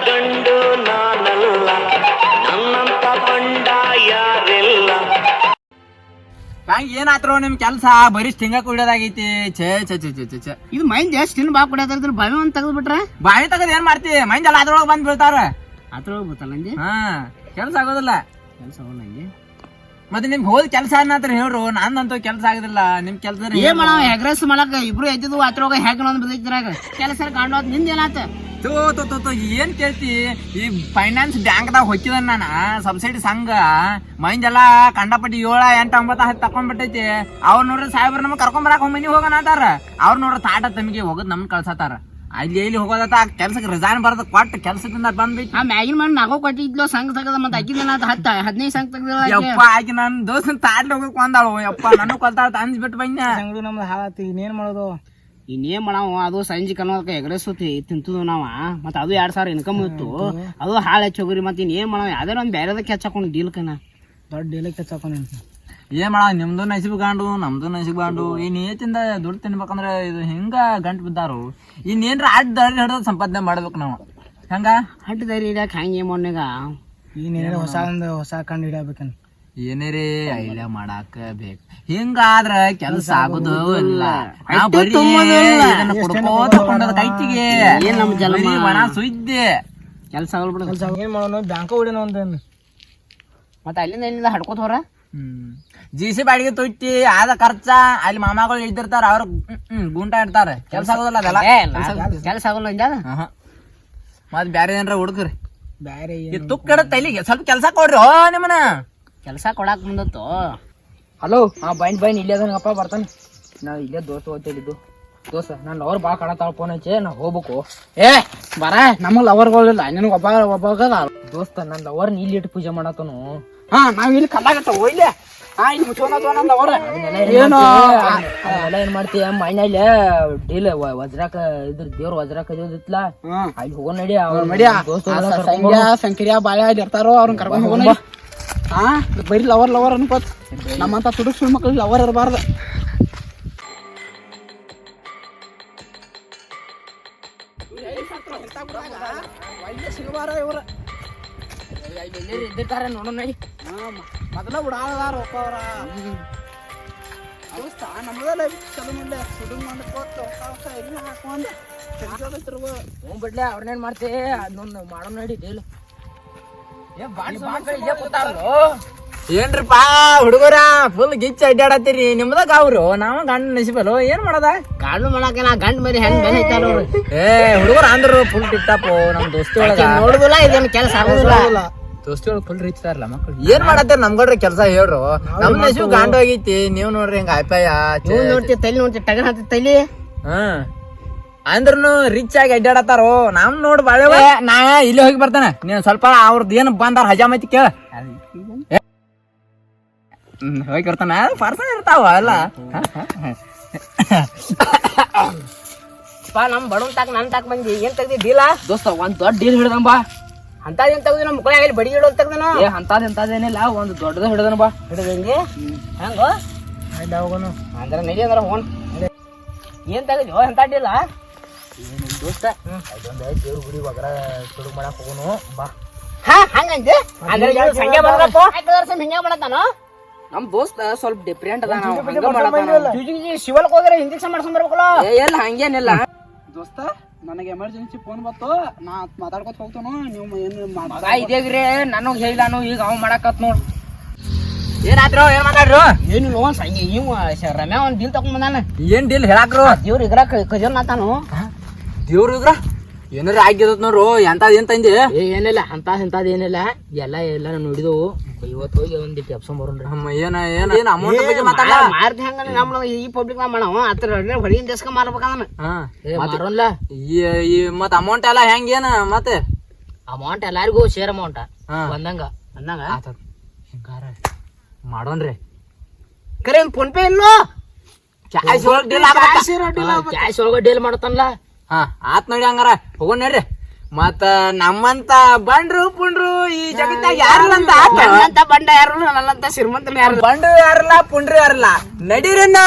ಗಂಡು ನಾನಲ್ಲ, ನನ್ನಂತ ಬಂಡ ಯಾರಿಲ್ಲ. ಏನಾತ್ರೋ ನಿಮ್ ಕೆಲ್ಸ ಬರೀ ಸ್ಟಿಂಗ ಕುಡಿಯೋದಾಗೈತಿ. ಛೇ ಛೇ ಛೇ ಛೇ ಛೇ ಛೇ. ಇದು ಮೈನ್ ಸ್ಟಿನ್ ಬಾ ಕುಡಿಯೋದ್ರ ಬಾವಿ ಒಂದ್ ತೆಗೆದು ಬಿಟ್ರೆ ಬಾವಿ ತಗದ್ ಏನ್ ಮಾಡ್ತಿ? ಮೈಂದಲ್ಲ ಅದ್ರೊಳಗೆ ಬಂದ್ ಬೀಳ್ತಾರ. ಅದ್ರೊಳಗೆ ಗೊತ್ತಲ್ಲ ನಂಗೆ ಹಾ ಕೆಲ್ಸ ಆಗೋದಿಲ್ಲ. ಕೆಲಸ ನಂಗೆ ಮತ್ತೆ ನಿಮ್ಗೆ ಹೋದ್ ಕೆಲ್ಸ ಅನ್ನತ್ರ ಹೇಳ್ರು. ನಂದಂತೂ ಕೆಲ್ಸ ಆಗುದಿಲ್ಲ. ನಿಮ್ ಕೆಲ್ಸ ಏನ್ ಮಾಡ ಎಗ್ರೆಸ್ ಮಾಡಕ್ ಇಬ್ರು ಎದ್ದಿದ್ವು ಅದ್ರೊಳಗ ಹೆಗ್ ಬಿದ್ದಿದ್ರಾಗ ಕೆಲಸ ಕಾಣೋದ್ ನಿಂದ ಏನಾತ? ತೋ ತೋ ತೋ ತೋ ಏನ್ ಕೇಳ್ತಿ? ಈ ಫೈನಾನ್ಸ್ ಬ್ಯಾಂಕ್ದಾಗ ಹೊಕ್ಕಿದ ನಾನ ಸಬ್ಸಿಡಿ ಸಂಘ ಮೈಂದೆಲ್ಲ ಕಂಡಪಟ್ಟಿ 7, 8, 9, 10 ತಕೊಂಡ್ಬಿಟ್ಟೈತಿ. ಅವ್ರು ನೋಡ್ರಿ ಸಾಹೇಬ್ರ ನಮ್ಗೆ ಕರ್ಕೊಂಡ್ ಬರಾಕ್ ಮನಿ ಹೋಗೋಣ ಅಂತಾರ. ಅವ್ರು ನೋಡ್ರಿ ತಾಟ ತಮಗೆ ಹೋಗೋದ್ ನಮ್ಗೆ ಕಳ್ಸತಾರ. ಅಲ್ಲಿ ಎಲ್ಲಿ ಹೋಗೋದತ್ತ ಕೆಲ್ಸಕ್ಕೆ ರಿಸೈನ್ ಬರೋದ್ ಕೊಟ್ಟು ಕೆಲ್ಸದಿಂದ ಬಂದ್ಬಿಟ್ಟು ಆ ಮ್ಯಾಗಿನ ಮಣ್ಣು ನಾಗೋ ಕೊಟ್ಟಿದ್ಲು ಸಂಘ ತೆಗದ ಮತ್ತೆ ಅಕ್ಕಿದ 10-15 ಸಂಘ ತೆಗ್ದಿಲ್ಲ. ಯಪ್ಪ ಆಕಿ ನನ್ ದೋಸ್ತ ತಾಡ್ಲಿ ಹೋಗಕ್ ಒಂದಾಳು. ಯಪ್ಪ ನಾನು ಕಲ್ತಾಳ ಅಂದ್ಬಿಟ್ಟು ಬನ್ನಿ. ಅಂಗಡಿ ನಮ್ದು ಹಾಳಾತಿ. ಇನ್ನೇನ್ ಮಾಡೋದು? ಇನ್ನೇನ್ ಮಾಡಾವ? ಅದು ಸಂಜೆ ಕನ್ನೋದಕ್ಕೆ ಎಗ್ರೆಸುತ್ತಿ ತಿಂತದ ನಾವ. ಮತ್ತೆ ಅದು 2,000 ಇನ್ಕಮ್ ಇತ್ತು. ಅದು ಹಾಳು ಹೆಚ್ಚು ಹೋಗ್ರಿ. ಮತ್ತೆ ಇನ್ನೇನ್ ಮಾಡಾವ? ಯಾವ್ದಾರ ಒಂದ್ ಬೇರೆದಕ್ಕೆ ಹೆಚ್ಚಾಕೊಂಡು ಡೀಲ್ಕನ ದೊಡ್ಡ ಡೇಲಕ್ಕೆ ಹಚ್ಚಾಕೊಂಡ್ ಏನ್ ಮಾಡ? ನಿಮ್ದು ನಸಿಬ್ ಗಾಂಡು, ನಮ್ದು ನಸಿಬ್ ಗಾಂಡು. ಏತಿಂದ ದುಡ್ಡು ತಿನ್ಬೇಕಂದ್ರ ಇದು ಹಿಂಗ ಗಂಟು ಬಿದ್ದಾರು. ಇನ್ನೇನ್ರ ಹಿಡಿದ ಸಂಪಾದನೆ ಮಾಡ್ಬೇಕು ನಾವು. ಹೆಂಗ ಹಟ್ಟಿದಾರಿ ಹಿಡಿಯಕ್ ಹೆಂಗೆ ಮೊನ್ನೆಗ ಈಗ ಹೊಸ ಕಂಡು ಹಿಡಿಯಬೇಕನ್ ಏನೇರೇ ಐಡಿಯಾ ಮಾಡಾಕ ಬೇಕು. ಹಿಂಗಾದ್ರ ಕೆಲ್ಸ ಆಗುದು ಇಲ್ಲ. ನಾವ್ ಬರೀ ಇದನ್ನ ಕುಡ್ಕೋತ ಕೊಂಡದ ಕೈತಿಗೆ ಏನ್ ನಮ್ ಜನ ಒಣ ಸುಯ್ದೆ ಕೆಲ್ಸ ಆಗಲ್ ಬಿಡ. ಏನ್ ಮಾಡೋಣ? ಬ್ಯಾಂಕ ಹೊಡಿನ ಒಂದೇನು ಮತ್ತೆ ಅಲ್ಲಿಂದ ಇಲ್ಲಿಂದ ಹಡ್ಕೋತ ಹೊರ ಜಿಸಿ ಬಾಡಿಗೆ ತೊಯ್ತಿ ಆದ ಖರ್ಚ. ಅಲ್ಲಿ ಮಾಮಾಗಳು ಇದ್ದಿರ್ತಾರ, ಅವ್ರ ಗುಂಟ ಇಡ್ತಾರ. ಕೆಲ್ಸ ಆಗೋದಿಲ್ಲ ಅದೆಲ್ಲ. ಕೆಲ್ಸ ಆಗಲ್ಲ ಅಂದ. ಮತ್ ಬ್ಯಾರೆ ಏನ್ರ ಹುಡುಕ್ರಿ ಬ್ಯಾರೆ ಈ ತುಕ್ಕ ತೈಲಿಗೆ ಸ್ವಲ್ಪ ಕೆಲ್ಸ ಕೊಡ್ರಿ. ನಿಮ್ಮನ ಕೆಲ್ಸ ಕೊಡಾಕ್ ಮುಂದತ್ತು. ಹಲೋ. ಹಾ ಬೈನ್ ಇಲ್ಲೇ ಅದನಪ್ಪ ಬರ್ತಾನೆ. ನಾ ಇಲ್ಲೇ ದೋಸ್ತ ಓದ್ತಿದ್ದು. ದೋಸ್ತ ನಾನು ಲವರ್ ಭಾಳ ಕಾಣತಾಳ. ಫೋನ್ ಹಚ್ಚಿ ನಾ ಹೋಗ್ಬೇಕು. ಏ ಬರ ನಮ್ಮ ಲವರ್ಗಳಿಲ್ಲ ನಿನಗೆ ಒಬ್ಬ ದೋಸ್ತ ನನ್ನ ಲವರ್ ಇಲ್ಲಿ ಇಟ್ಟು ಪೂಜೆ ಮಾಡತ್ತನು. ಹಾ ನಾವ್ ಇಲ್ಲಿ ಕಲ್ಲಾಗತ್ತ ಹೋಯ್ಲೆ. ಹಾ ಇಲ್ಲಿ ಮುಚ್ಚೋಣ ಲವರ್ ಏನು ಅದೆಲ್ಲ ಏನ್ ಮಾಡ್ತೀಯ? ಮೈನಲ್ಲಿ ಡೀಲ್ ವಜ್ರಾಕ ಇದ್ರ ದೇವ್ರ ವಜ್ರಾಕ ಇದಿತ್ಲ ಅಲ್ಲಿ ಹೋಗೋಣ ನಡಿ. ಅವ್ರ ನಡಿ ಸಂಕ್ರಿಯ ಬಾಳೆ ಇರ್ತಾರೋ ಅವ್ರನ್ನ ಕರ್ಕೊಂಡ್ ಹೋಗೋಣ. ಹಾ ಬರೀ ಲವರ್ ಅನ್ಕೋತ ನಮ್ಮಂತ ತುಡುಕ್ ಸುಳ್ ಮಕ್ಳಿಗೆ ಲವರ್ ಇರಬಾರ್ದು. ಸಿಗಬಾರ ಇವ್ರ ಇದ್ದಿರ್ತಾರ ನೋಡೋಣ. ಮೊದಲ ಉಡಾಳದಾರ ಒಬ್ಬವ್ರ ದೋಸ್ತ ನಮ್ಮದ ಲೈಫ್ ಚಲೋ ಮಾಡ್ಲೆ ಸುಡುಂಗ್ ಮಾಡ್ಕೋತ ಹಾಕೊಂಡ್ ಬಿಡ್ಲೆ. ಅವ್ರನ್ನೇನ್ ಮಾಡ್ತಿ? ಅದನ್ನೊಂದು ಮಾಡೋಣ ನಡಿ ಡೀಲ್. ಏನ್ರಿಪಾ ಹುಡುಗರ ಫುಲ್ ಗಿಚ್ಚ ಅಡ್ಡಾಡತ್ತೀರಿ. ನಿಮ್ದಾಗ ಅವ್ರು ನಾವ್ ಗಂಡ ನಸಿಬಲು ಏನ್ ಮಾಡದ? ಗಂಡು ಮಾಡಕ ನಾ ಗಂಡ ಮರಿ ಹೆಂಗ್ ಬೆಲೆ ಐತಾರ ಅವ್ರು. ಹುಡುಗರ ಅಂದ್ರು ಫುಲ್ ಟಿಪ್ಟಾಪ್. ನಮ್ ದೋಸ್ತಿ ಒಳಗ ನೋಡುದಿಲ್ಲ ಇದನ್ನ ಕೆಲಸ ಆಗುದಿಲ್ಲ. ದೋಸ್ತಿ ಒಳಗ್ ಫುಲ್ ರಿಚ್ ಇರ್ತಾರಲ್ಲ ಮಕ್ಳು. ಏನ್ ಮಾಡತ್ತೀರ ನಮ್ಗಳ್ರಿ ಕೆಲ್ಸ ಹೇಳ್ರು. ನಮ್ ನಸಿಬ್ ಗಾಂಡು ಹೋಗೈತಿ. ನೀವ್ ನೋಡ್ರಿ ಹಿಂಗ ಆಯ್ಪಾಯ ನೋಡ್ತಿ ತಲಿ ನೋಡ್ತಿ ಟಗನ್ ಹತ್ತಿ ತಲಿ. ಅಂದ್ರನು ರಿಚ್ ಆಗಿ ಅಡ್ಡಾಡತ್ತಾರೋ. ನಮ್ ನೋಡ್ ಬಾಳೆ ನಾ ಇಲ್ಲಿ ಹೋಗಿ ಬರ್ತಾನೆ. ನೀನ್ ಸ್ವಲ್ಪ ಅವ್ರದ್ದು ಏನ್ ಬಂದಾರ ಹಜಾಮೈತಿ ಕೇಳ ಹೋಗಿ ಬರ್ತಾನ. ಪರ್ಸನ್ ಇರ್ತಾವ ಅಲ್ಲ. ನಮ್ ಬಡವನ್ ತಾಕ ನನ್ ತಾಕ ಬಂದಿ ಏನ್ ತೆಗ್ದಿದ್ದಿಲ್ಲ ದೋಸ್ತ ಒಂದ್ ದೊಡ್ಡ ಡೀಲ್ ಹಿಡ್ದನ್ ಬಾ. ಅಂತದೇನ್ ತೆಗ್ದಿ ನಮ್ಮ ಮಕ್ಕಳ ಬಡಿ ಹಿಡೋದ್ ತೆಗ್ದನ. ಅಂತದೇನಿಲ್ಲ ಒಂದ್ ದೊಡ್ಡದ ಹಿಡ್ದನ ಬಾ. ಹಿಡದಂಗೆ ಹೆಂಗ ಹೋಗೋಣ ಅಂದ್ರ ನಡಿ ಅಂದ್ರ ಹೋಗೋಣ. ಏನ್ ತೆಗ್ದಿವೋ ಎಂತ ಅಡ್ಡಿಲ್ಲ ದೋಸ್ತ. ಅದೊಂದ್ ದೇವ್ರ ಗುಡಿ ಒಗರ ಶುರು ಮಾಡಕ್ ಹೋಗೋನು ಬಾ. ಹಾ ಹಂಗಂತೆ ಅಂದ್ರೆ ಸಂಖ್ಯೆ ಬಂದ್ರಪ್ಪ ಹಿಂಗೆ ಮಾಡತ್ತಾನ. ನಮ್ ದೋಸ್ತ ಸ್ವಲ್ಪ ಡಿಫ್ರೆಂಟ್ ಅದ. ಶಿವಲ್ಕ್ ಹೋದ್ರೆ ಇಂಜೆಕ್ಷನ್ ಮಾಡ್ಕೊಂಡ್ ಬರ್ಬೇಕಲ್ಲ. ಎಲ್ಲ ಹಂಗೇನಿಲ್ಲ ದೋಸ್ತ. ನನಗೆ ಎಮರ್ಜೆನ್ಸಿ ಫೋನ್ ಬಂತು. ನಾ ಮಾತಾಡ್ಕೊತ ಹೋಗ್ತಾನು. ನೀವು ಇದೇಗ್ರಿ ನನಗ್ ಹೇಳಿಲ್ಲ. ಈಗ ಅವ್ ಮಾಡಾಕತ್ ನೋಡ್. ಏನಾದ್ರು ಏನ್ ಮಾತಾಡ್ರು? ಏನಿಲ್ಲ ಸಂಜೆ ಇವ್ ರಮ್ಯಾ ಒಂದ್ ಡೀಲ್ ತಕೊಂಡ್ ಬಂದಾನ. ಏನ್ ಡೀಲ್ ಹೇಳಾಕ್ರು? ದೇವ್ರ ಇದ್ರ ಕಜಲ್ ನಾತಾನು. ದೇವ್ರ ಇದ್ರ ಏನಾರ ಆಗಿದತ್ ನೋಡ್ರು. ಎಂತದ್ ಏನ್ ತಂದಿ? ಏನಿಲ್ಲ ಅಂತದ್ ಏನಿಲ್ಲ. ಎಲ್ಲ ನೋಡಿದವು. ಇವತ್ತು ಹೋಗಿ ಒಂದಿಟ್ಟು ಎಪ್ಸೊಂಡ್ ಬರೋಣ್ರಿ. ಏನ್ ಅಮೌಂಟ್ ಬಗ್ಗೆ ಮಾತಾಡ ಮಾರ್ತಿ ಹಂಗ ನಮ್ಮ ಈ ಪಬ್ಲಿಕ್ ನಾವ್ ಮಾಡವ ಅದ್ರ ಹೊರಗಿನ ದೇಶಕ್ಕೆ ಮಾರ್ಬೇಕಂದ ಮಾರೋನ್ಲ. ಮತ್ ಅಮೌಂಟ್ ಎಲ್ಲ ಹೆಂಗೇನ? ಮತ್ತೆ ಅಮೌಂಟ್ ಎಲ್ಲಾರಿಗೂ ಶೇರ್ ಅಮೌಂಟ್ ಬಂದಂಗ ಅಂದಂಗ ಹಿಂಗಾರ ಮಾಡೋನ್ರಿ. ಕರೆ ಫೋನ್ ಪೇ ಇಲ್ಲೋ? ಕ್ಯಾಶ್ ಒಳಗ ಡೀಲ್ ಮಾಡತ್ತನ್ಲ. ಆತ್ ನೋಡಿ ಹಂಗಾರ ಹೋಗೋಣ ನಡ್ರಿ. ಮತ್ತ ನಮ್ಮಂತ ಬಂಡ್ರು ಪುಂಡ್ರು ಈ ಜಗತ್ತಾಗ ಯಾರಲ್ಲ ನನ್ನಂತ ಬಂಡ ಯಾರು ನನ್ನಂತ ಶ್ರೀಮಂತನ ಯಾರು? ಬಂಡ್ರು ಯಾರಲ್ಲ ಪುಂಡ್ರು ಯಾರಲ್ಲ. ನಡೀರನ್ನ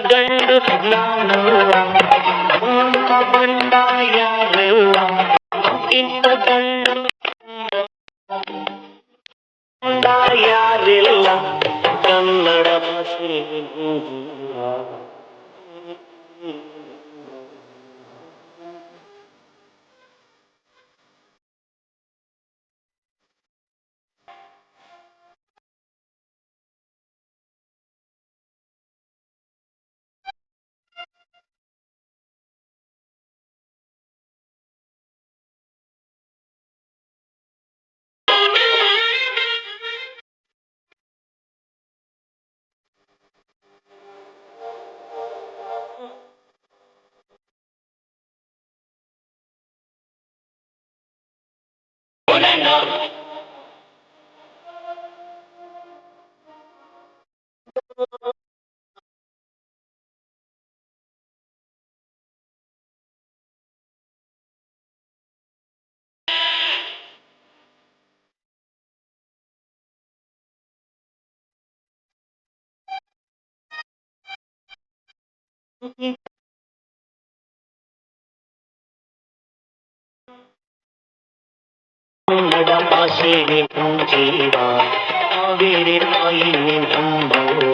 ಗಂಡು ನಾನಲ್ಲ ನನ್ನಂತ ಬಂಡ ಯಾರಿಲ್ಲ ಇಂಥ ಗಂಡು ಬಂಡ ಯಾರಿಲ್ಲ ಕನ್ನಡ ಭಾಷೆ ಕನ್ನಡ ಭಾಷೆ ಜೀವ ಕಾವೇರಿ ತಾಯಿ ನಮ್ಮವ್ವ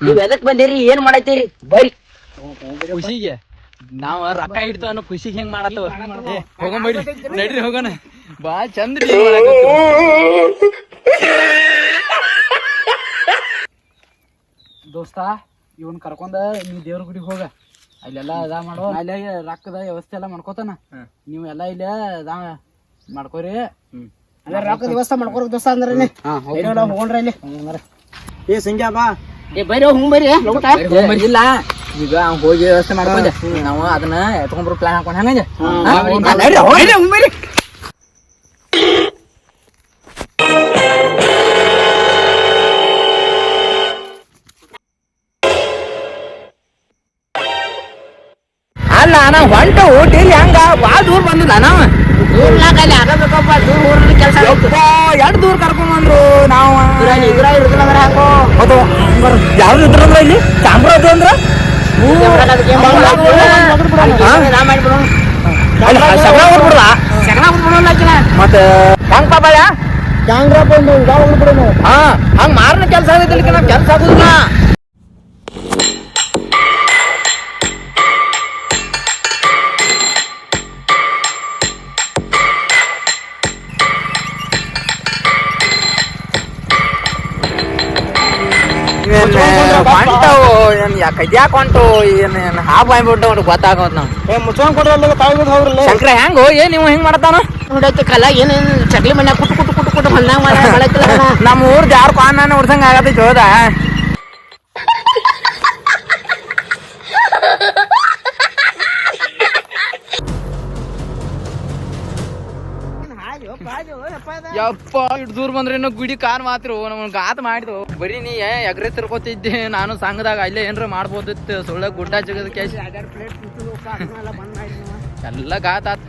ನೀವ್ ಎದಕ್ ಬಂದಿರಿ ಏನ್ ಮಾಡೈತೀರಿ ಬರ್ರಿ ಖುಷಿಗೆ ನಾವ್ ರೊಕ್ಕ ಇಡ್ತು ಅನ್ನೋ ಖುಷಿಗೆ ಹೆಂಗ್ ಮಾಡತ್ತವ ಹೋಗಂಬೇಡ್ರಿ ನಡ್ರಿ ಹೋಗೋಣ ಬಾ ಚಂದ ದೋಸ್ತ ಇವನ್ ಕರ್ಕೊಂಡ ನೀ ದೇವ್ರ ಗುಡಿಗೆ ಹೋಗ ಅಲ್ಲೆಲ್ಲ ಅದಾ ಮಾಡೋ ಅಲ್ಲೇ ರೊಕ್ಕದ ವ್ಯವಸ್ಥೆ ಎಲ್ಲ ಮಾಡ್ಕೋತಾನ ನೀವ್ ಎಲ್ಲಾ ಇಲ್ಲೇ ಅದಾ ಮಾಡ್ಕೋರಿ ರೊಕ್ಕದ ವ್ಯವಸ್ಥೆ ಮಾಡ್ಕೋರಿ ದೋಸ್ತ ಅಂದ್ರೆ ಹೋಗ್ರಿ ಇಲ್ಲಿ ಏ ಸಂಜೆ ಬಾ ಏ ಬರ್ರಿ ಹೋಗ್ ಬರ್ರಿ ಇಲ್ಲ ಈಗ ಹೋಗಿ ವ್ಯವಸ್ಥೆ ಮಾಡ್ಕೊಂಡೆ ನಾವು ಅದನ್ನ ಎತ್ಕೊಂಡ್ರು ಪ್ಲಾನ್ ಹಾಕೊಂಡ್ ಹಂಗ ಅಲ್ಲ ನಾವ್ ಹೊಂಟ ಊಟಿಲಿ ಹಂಗ ಬಾಳ ದೂರ ಬಂದಿಲ್ಲ ನಾವ್ ಎಷ್ಟ್ ದೂರ ಕರ್ಕೊಂಡ್ ಬಂದ್ರು ನಾವು ಯಾವ್ದು ಇದ್ರಂದ್ರ ಇಲ್ಲಿ ಚಾಮ್ರಾಜ ಅಂದ್ರ ಮತ್ತೆ ಹೆಂಗ್ ಪಾಬಾಳ ಹಂಗ ಮಾರನ ಕೆಲ್ಸ ಆಗೈತಿ ನಾವ್ ಕೆಲ್ಸ ಆಗುದಿಲ್ಲ ಹೊಂಟವು ಕದ್ಯಾಕ ಹೊಂಟು ಏನ್ ಹಾಬ್ ಆಗ್ಬಿಟ್ಟು ಗೊತ್ತಾಗೋದ್ ನಾವು ಮುಚ್ಕೊಂಡ್ ಕೊಡ್ರಲ್ಲ ತಾಯಿಗೋದ್ ಹೋಗ್ರಲ್ಲ ಶಂಕರ ಹೆಂಗೋ ಏನ್ ನೀವು ಹೆಂಗ್ ಮಾಡ್ತಾನ ನೋಡೈತಲ್ಲ ಏನೇನ್ ಚಕ್ಲಿ ಮನ್ಯಾಗ ಕುಟ್ಟು ಕುಟ್ಟು ಕುಟ್ಟು ಕುಟ್ಟು ಹೊಲ್ನಾಗ ಮಾಡೈತಿಲ್ಲ ನಮ್ಮ ಊರ್ದ ಯಾರು ಪಾನ ಉಡ್ಸಂಗ ಆಗತೈತಿ ಹೋದ ಯಪ್ಪ ಇಟ್ ದೂರ ಬಂದ್ರೆ ಏನೋ ಗುಡಿ ಕಾರ್ ಮಾತ್ರ ನಮ್ ಗಾತ್ ಮಾಡಿದ್ವು ಬರೀ ನೀ ಎಗ್ರೆ ತಿರ್ಕೋತಿದ್ದೆ ನಾನು ಸಂಘದಾಗ ಅಲ್ಲೇ ಏನ್ರ ಮಾಡ್ಬೋದಿತ್ತು ಸುಳ್ಳ ಗುಡ್ಡ ಜಗದ ಕೇಸ್ ಎಲ್ಲ ಗಾತ್ ಆತ್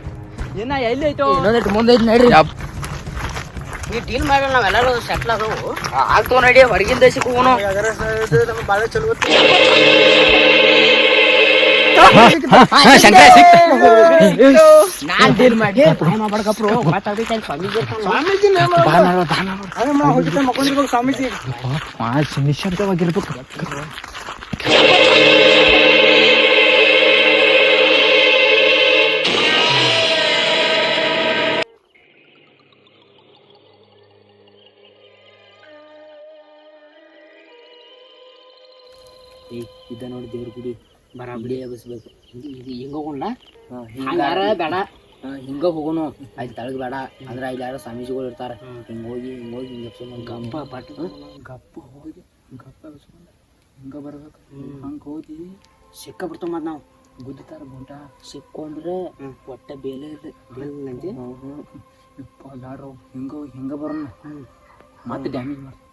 ಏನ ಎಲ್ಲಿ ಐತೋ ಇನ್ನೊಂದಿಟ್ಟು ಮುಂದೆ ಐತಿ ನಡ್ರಿ ಈ ಡೀಲ್ ಮಾಡಿ ನಾವೆಲ್ಲರೂ ಸೆಟ್ಲ್ ಆದವು ಆಗ್ತವ ನಡಿ ಹೊರಗಿನ ದೇಶಕ್ಕೆ ಹೋಗೋಣ ಬಾಳ ಚಲೋ ಶಂಕರ ಸಿಕ್ತ ನಾನ್ ಡೀಲ್ ಮಾಡಿ ಮಾಡ್ಕಪ್ರು ಸ್ವಾಮೀಜಿ ನಿಶಬ್ದವಾಗಿರ್ಬೇಕು ಇದ ನೋಡಿ ದೇವ್ರ ಗುಡಿ ಬರಾಬರಿ ಎಬ್ಬಿಸ್ಬೇಕು. ಹಿಂಗ ಹೋಗೋಣ ಹಿಂಗಾರ ಬೇಡ ಹಿಂಗ ಹೋಗೋನು ಅಲ್ಲಿ ತಳಗ್ ಬೇಡ ಅಂದ್ರೆ ಅಲ್ಲಿ ಯಾರೋ ಸ್ವಾಮೀಜಿಗಳು ಇರ್ತಾರ. ಹಿಂಗ ಹೋಗಿ ಹಿಂಗ ಗಪ್ಪ ಪಟ್ ಗಪ್ಪ ಹೋಗಿ ಗಪ್ಪ ಹಿಂಗ ಬರ್ಬೇಕು. ಹಂಗ ಹೋಗಿ ಸಿಕ್ಕ ಬಿಡ್ತಾವ ಮತ್ ನಾವು ಗುದ್ದಿತಾರ ಗುಂಟ ಸಿಕ್ಕೊಂಡ್ರೆ ಒಟ್ಟ ಬೇಲೆ ಇದೆ. ನಂಜಿ ಯಾರು ಹಿಂಗ ಬರೋಣ ಮತ್ತೆ ಡ್ಯಾಮೇಜ್ ಮಾಡ್ತಾರೆ.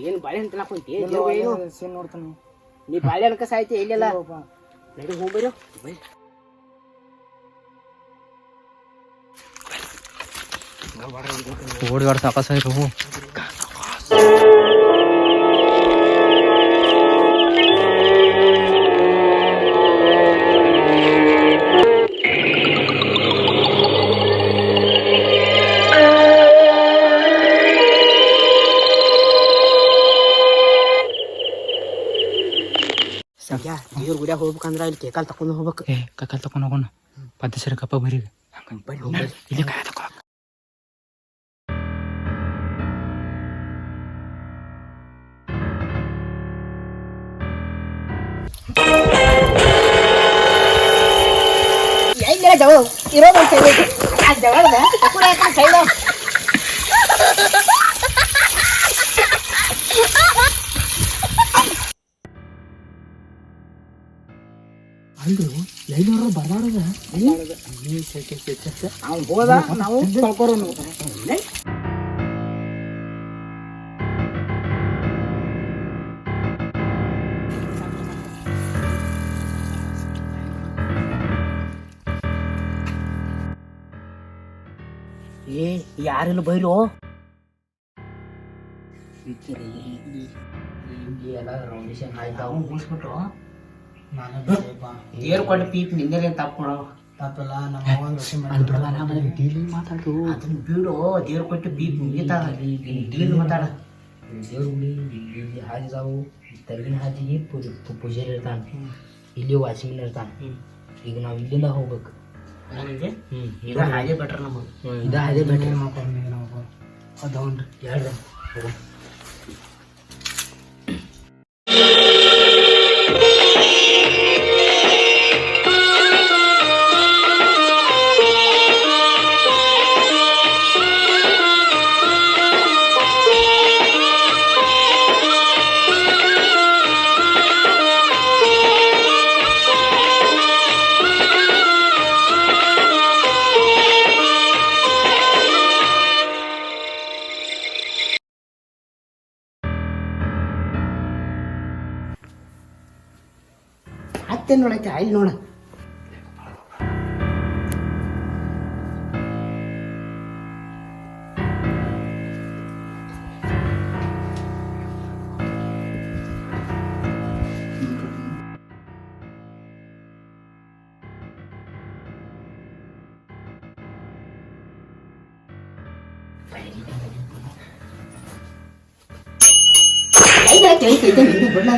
ಏನು ಬಾಳೆ ಅಂತ ಹಾಕೊಂತಿ ನೋಡ್ತಾನೆ ನೀ ಬಾಳೆ ಅನ್ಕ ಸಾಯ್ತಿ ಎಲ್ಲೆಲ್ಲ ನಡಿ ಹೋಗ್ಬರೋ ಓಡಿ ಹೊರ ಸಾಕಾಸ ಇರು. ಸದ್ಯ ದೇವ್ರ ಗುಡಿಯಾಗ ಹೋಗ್ಬೇಕಂದ್ರ ಇಲ್ಲಿ ಕೇಕಾಲ್ ತಕೊಂಡು ಹೋಗ್ಬೇಕು. ಕಕ್ಕಲ್ ತಕೊಂಡ್ ಹೋಗೋಣ. ಪದ್ಧಸರಿ ಕಪ್ಪ ಬರೀ ಇಲ್ಲಿ ಕಾಯ ತಕೊ. ಅವ್ನು ಹೋದ ನಾವು ಕಳ್ಕೊರೋನು. ಏ ಯಾರಿಲ್ಲ ಬೈರು ಎಲ್ಲ ರೌಂಡೇಶನ್ ಆಯ್ತಾವು ಮುಗಿಸ್ಬಿಟ್ಟು ದೇವ್ರ ಕೊಟ್ಟ ಪೀಪ್ ನಿಂದಲೇ ತಪ್ಪು ಮಾಡೋ ತಪ್ಪಲ್ಲ ಮಾತಾಡು. ಅದನ್ನ ಬಿಡು. ದೇವ್ರ ಕೊಟ್ಟು ಪೀಪ್ ಮುಗಿತಾರ ಡೀಲ್ ಮಾತಾಡ. ದೇವ್ರ ಗುಡಿ ಇಲ್ಲಿ ಹಾಜಿದಾವು. ತರ್ಗಿನ ಹಾಜಿಗೆ ಪೂಜಾರಿ ಇರ್ತಾನ, ಇಲ್ಲಿ ವಾಚಿಮನ್ ಇರ್ತಾನ. ಈಗ ನಾವ್ ಇಲ್ಲಿಂದ ಹೋಗ್ಬೇಕು. ಇದ ಹಾಗೆ ಬೆಟ್ರ ನಮಗೆ. ಇದ ಅದೇ ಬೆಟ್ರ್. ಅದೌನ್ರಿ ಹೇಳ್ರಿ ಹೋಗೋಣ. ಅತ್ತೆ ನೋಡೈತೆ ಅಲ್ಲಿ ನೋಡ. ಬಿಡ್ಲ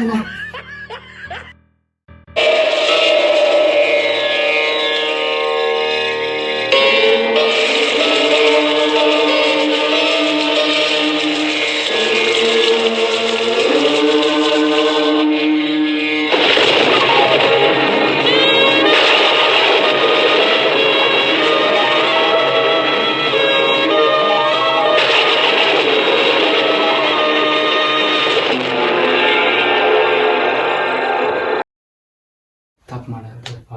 ತಪ್ಪು ಮಾಡಪ್ಪ.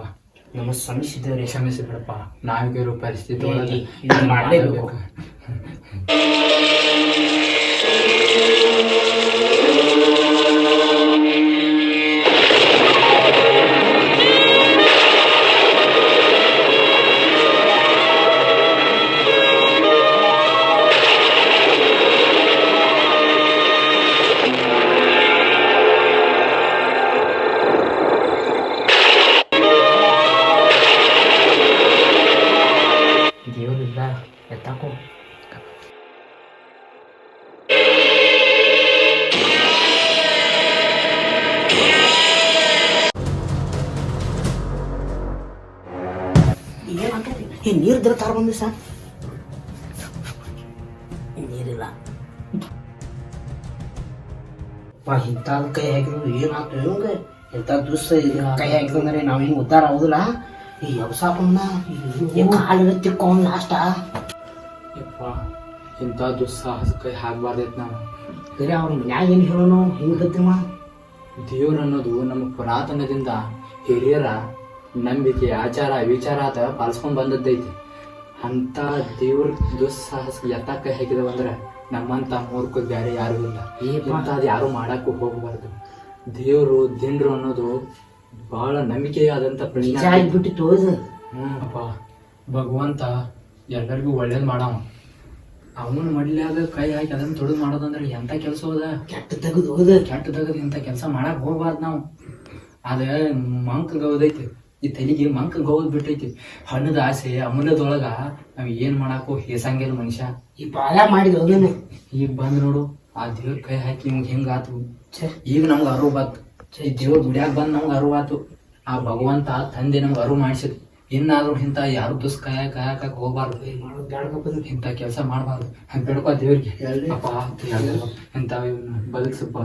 ನಮ್ಮ ಶ್ರಮಿಸಿದ್ದೇವ್ರಿ. ಕ್ಷಮಿಸಿ ಬಿಡಪ್ಪ. ನಾವಿಗಿರೋ ಪರಿಸ್ಥಿತಿ ಒಳಗೆ ಇದು ಮಾಡಲೇಬೇಕು. ದೇವರಿಲ್ಲ ಎತ್ತಾಕೋ. ನೀರು ದರ್ತಾರ ಬಂದು ಸರ್ ನೀರಿಲ್ಲ. ಇಂಥದ್ ಕೈ ಹಾಕಿದ್ರು ಏನಾಯ್ತು ಇವಂಗ ಇಂಥ ದುಸ್ಸ ಕೈ ಹಾಕಿದ್ರೆ ನಾವ್ ಹಿಂಗ್ ಉದ್ದಾರ ಆಗುದಿಲ್ಲ ಈ ಯಬ್ಸಾಪನ್ನ ಕಾಲಿಗೆ ತಿಕ್ಕೊಂಡ್ ಲಾಸ್ಟ ಯಪ್ಪ ಇಂಥ ದುಸ್ಸಾಹಸ ಕೈ ಹಾಕ್ಬಾರ್ದೈತೆ ನಾವು. ಬೇರೆ ಅವ್ರ ಮನ್ಯಾಗ ಏನ್ ಹೇಳೋನು ಹಿಂಗ್ ಗತ್ತಿವ ದೇವ್ರು ಅನ್ನೋದು ನಮ್ಮ ಪುರಾತನದಿಂದ ಹಿರಿಯರ ನಂಬಿಕೆ ಆಚಾರ ವಿಚಾರ ಆತ ಪಾಲಿಸ್ಕೊಂಡ್ ಬಂದದ್ದೈತಿ. ಅಂತ ದೇವ್ರ ದುಸ್ಸಾಹಸ ಎತ್ತ ಕೈ ಹಾಕಿದವಂದ್ರೆ ನಮ್ಮಂತ ಮೂರ್ಖ ಬ್ಯಾರೆ ಯಾರು ಇಲ್ಲ. ಅದು ಯಾರು ಮಾಡಕ್ಕೂ ಹೋಗಬಾರ್ದು. ದೇವ್ರು ದಿಂಡ್ರು ಅನ್ನೋದು ಬಹಳ ನಂಬಿಕೆಯಾದಂತ ಪ್ರಶ್ನೆ ಆಗ್ಬಿಟ್ಟಿತ್ತು. ಅಪ್ಪ ಭಗವಂತ ಎಲ್ಲರಿಗೂ ಒಳ್ಳೇದ್ ಮಾಡವ. ಅವನ್ ಮಡ್ಲ್ಯಾಗ ಕೈ ಹಾಕಿ ಅದನ್ನ ತೊಡಗ್ ಮಾಡೋದಂದ್ರೆ ಎಂತ ಕೆಲಸ ಅದ. ಕೆಟ್ಟ ತೆಗೆದು ಇಂಥ ಕೆಲಸ ಮಾಡಕ್ ಹೋಗ್ಬಾರ್ದು ನಾವು. ಅದ ಮಂಕ ಗೌದೈತಿ, ಈ ತಲೆಗೆ ಮಂಕ ಗೌದ್ ಬಿಟ್ಟೈತಿ. ಹಣ್ಣದ ಆಸೆ ಅಮೂಲ್ಯದೊಳಗ ನಾವ್ ಏನ್ ಮಾಡಾಕೋ ಹೇಸಂಗಿಲ್ಲ ಮನುಷ್ಯ. ಈ ಬಾಳ ಮಾಡಿದ್ರು ಅದನ್ನ ಈಗ ಬಂದ್ ನೋಡು ಆ ದೇವ್ರ ಕೈ ಹಾಕಿ ನಿಮ್ಗೆ ಹೆಂಗಾತು. ಈಗ ನಮ್ಗೆ ಅರಿವು ಬಾತು. ಈ ದೇವ್ರ ಗುಡಿಯಾಗ ಬಂದ್ ನಮ್ಗೆ ಅರಿವು ಆತು. ಆ ಭಗವಂತ ತಂದೆ ನಮ್ಗೆ ಅರಿವು ಮಾಡಿಸಿದ್. ಇನ್ನಾದ್ರೂ ಇಂಥ ಯಾರು ದುಸ್ ಕಾಯಕ ಹೋಗ್ಬಾರ್ದು, ಇಂಥ ಕೆಲಸ ಮಾಡ್ಬಾರ್ದು ಅಂತ ಬೇಡ್ಕೊ ದೇವ್ರಿಗೆ. ಅಪ್ಪ ಇಂಥ ಬದುಕ್ಸಪ್ಪ.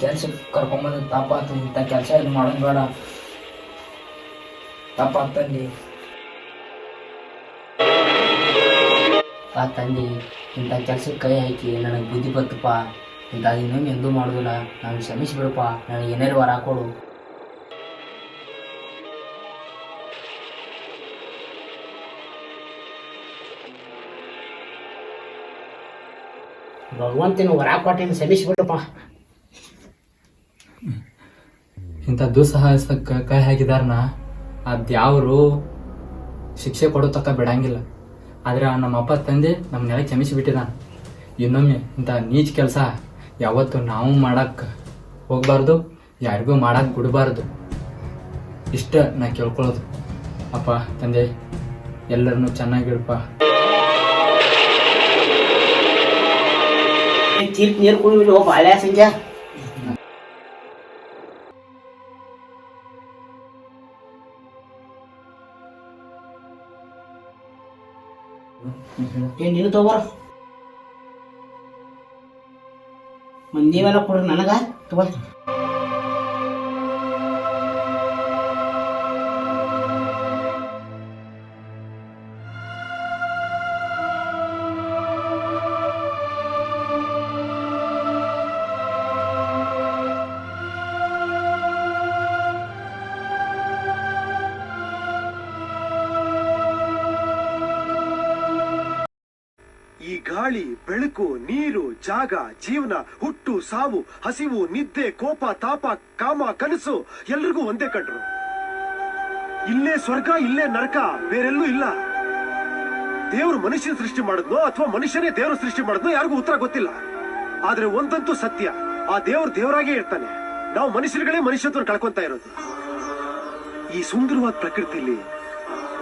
ಕೆಲ್ಸ ಕರ್ಕೊಂಬಂದ ತಪ್ಪಾತು. ಇಂಥ ಕೆಲಸ ಇದು ಮಾಡೋದ್ ಬೇಡ, ತಪ್ಪಾಗ್ತಂಡಿ. ಆ ತಂದೆ ಇಂಥ ಕೆಲ್ಸಕ್ಕೆ ಕೈ ಹಾಕಿ ನನಗೆ ಬುದ್ಧಿ ಬತ್ತಪ್ಪ. ಇಂಥದ್ದು ಇನ್ನೊಮ್ಮೆ ಎಂದೂ ಮಾಡೋದಿಲ್ಲ. ನಾನು ಕ್ಷಮಿಸ್ಬಿಡಪ್ಪ. ನನಗೆ ಏನಾರು ವರ ಹಾಕೊಡು. ಭಗವಂತನ ವರ ಕೊಟ್ಟೇನು, ಕ್ಷಮಿಸ್ಬಿಡಪ್ಪ. ಇಂಥ ದುಸ್ಸಾಹಸಕ್ಕೆ ಕೈ ಹಾಕಿದಾರನ ಆ ದ್ಯಾವರು ಶಿಕ್ಷೆ ಕೊಡೋ ತಕ್ಕ ಬಿಡಂಗಿಲ್ಲ. ಆದ್ರೆ ನಮ್ಮ ಅಪ್ಪ ತಂದೆ ನಮ್ಮನ್ನೆಲ್ಲ ಕ್ಷಮಿಸಿಬಿಟ್ಟಿದ್ದಾನೆ. ಇನ್ನೊಮ್ಮೆ ಇಂಥ ನೀಚ್ ಕೆಲಸ ಯಾವತ್ತು ನಾವು ಮಾಡಕ್ ಹೋಗ್ಬಾರ್ದು, ಯಾರಿಗೂ ಮಾಡಕ್ ಬಿಡಬಾರ್ದು. ಇಷ್ಟ ನಾ ಕೇಳ್ಕೊಳ್ಳೋದು. ಅಪ್ಪ ತಂದೆ ಎಲ್ಲರನ್ನು ಚೆನ್ನಾಗಿಡಪ್ಪ. ತೀರ್ಥ ನೀರು ಕುಡಿಬಿಡು ಬಾಳೆ ಸಂಜೆ. ನೀನು ತಗೋರ ನೀವೆಲ್ಲ ಕೊಡ್ರಿ ನನಗ ತಗೋ. ಈ ಗಾಳಿ, ಬೆಳಕು, ನೀರು, ಜಾಗ, ಜೀವನ, ಹುಟ್ಟು, ಸಾವು, ಹಸಿವು, ನಿದ್ದೆ, ಕೋಪ, ತಾಪ, ಕಾಮ, ಕನಸು ಎಲ್ರಿಗೂ ಒಂದೇ ಕಂಡ್ರು. ಇಲ್ಲೇ ಸ್ವರ್ಗ, ಇಲ್ಲೇ ನರಕ, ಬೇರೆಲ್ಲೂ ಇಲ್ಲ. ದೇವರು ಮನುಷ್ಯನ ಸೃಷ್ಟಿ ಮಾಡಿದ್ನೋ ಅಥವಾ ಮನುಷ್ಯನೇ ದೇವರು ಸೃಷ್ಟಿ ಮಾಡಿದ್ನೋ ಯಾರಿಗೂ ಉತ್ತರ ಗೊತ್ತಿಲ್ಲ. ಆದ್ರೆ ಒಂದಂತೂ ಸತ್ಯ, ಆ ದೇವ್ರು ದೇವರಾಗೇ ಇರ್ತಾನೆ. ನಾವು ಮನುಷ್ಯರುಗಳೇ ಮನುಷ್ಯತ್ವ ಕಳ್ಕೊಂತ ಇರೋದು. ಈ ಸುಂದರವಾದ ಪ್ರಕೃತಿಯಲ್ಲಿ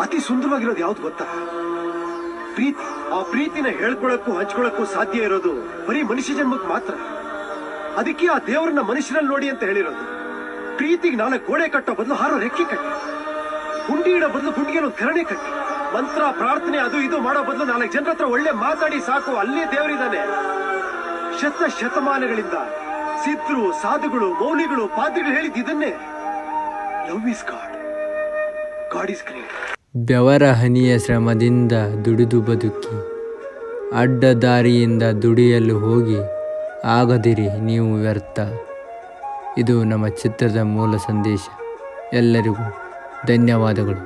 ಅತಿ ಸುಂದರವಾಗಿರೋದು ಯಾವ್ದು ಗೊತ್ತಾ? ಪ್ರೀತಿ. ಆ ಪ್ರೀತಿನ ಹೇಳ್ಕೊಳಕ್ಕೂ ಹಂಚ್ಕೊಳಕ್ಕೂ ಸಾಧ್ಯ ಇರೋದು ಬರೀ ಮನುಷ್ಯ ಜನ್ಮಕ್ಕೆ ಮಾತ್ರ. ಅದಕ್ಕೆ ಆ ದೇವರನ್ನ ಮನುಷ್ಯರಲ್ಲಿ ನೋಡಿ ಅಂತ ಹೇಳಿರೋದು. ಪ್ರೀತಿಗೆ 4 ಗೋಡೆ ಕಟ್ಟೋ ಬದಲು 6 ರೆಕ್ಕೆ ಕಟ್ಟಿ, ಗುಂಡಿ ಇಡೋ ಬದಲು ಗುಂಡಿಗೆ ಒಂದು ಕರಣೆ ಕಟ್ಟಿ, ಮಂತ್ರ ಪ್ರಾರ್ಥನೆ ಅದು ಇದು ಮಾಡೋ ಬದಲು 4 ಜನರ ಹತ್ರ ಒಳ್ಳೆ ಮಾತಾಡಿ ಸಾಕು, ಅಲ್ಲೇ ದೇವರಿದ್ದಾನೆ. ಶತಮಾನಗಳಿಂದ ಸಿದ್ಧರು, ಸಾಧುಗಳು, ಮೌಲಿಗಳು, ಪಾದ್ರಿಗಳು ಹೇಳಿದ್ದು ಇದನ್ನೇ. Love is God, God is great. ಬೆವರ ಹನಿಯ ಶ್ರಮದಿಂದ ದುಡಿದು ಬದುಕಿ, ಅಡ್ಡದಾರಿಯಿಂದ ದುಡಿಯಲು ಹೋಗಿ ಆಗದಿರಿ ನೀವು ವ್ಯರ್ಥ. ಇದು ನಮ್ಮ ಚಿತ್ರದ ಮೂಲ ಸಂದೇಶ. ಎಲ್ಲರಿಗೂ ಧನ್ಯವಾದಗಳು.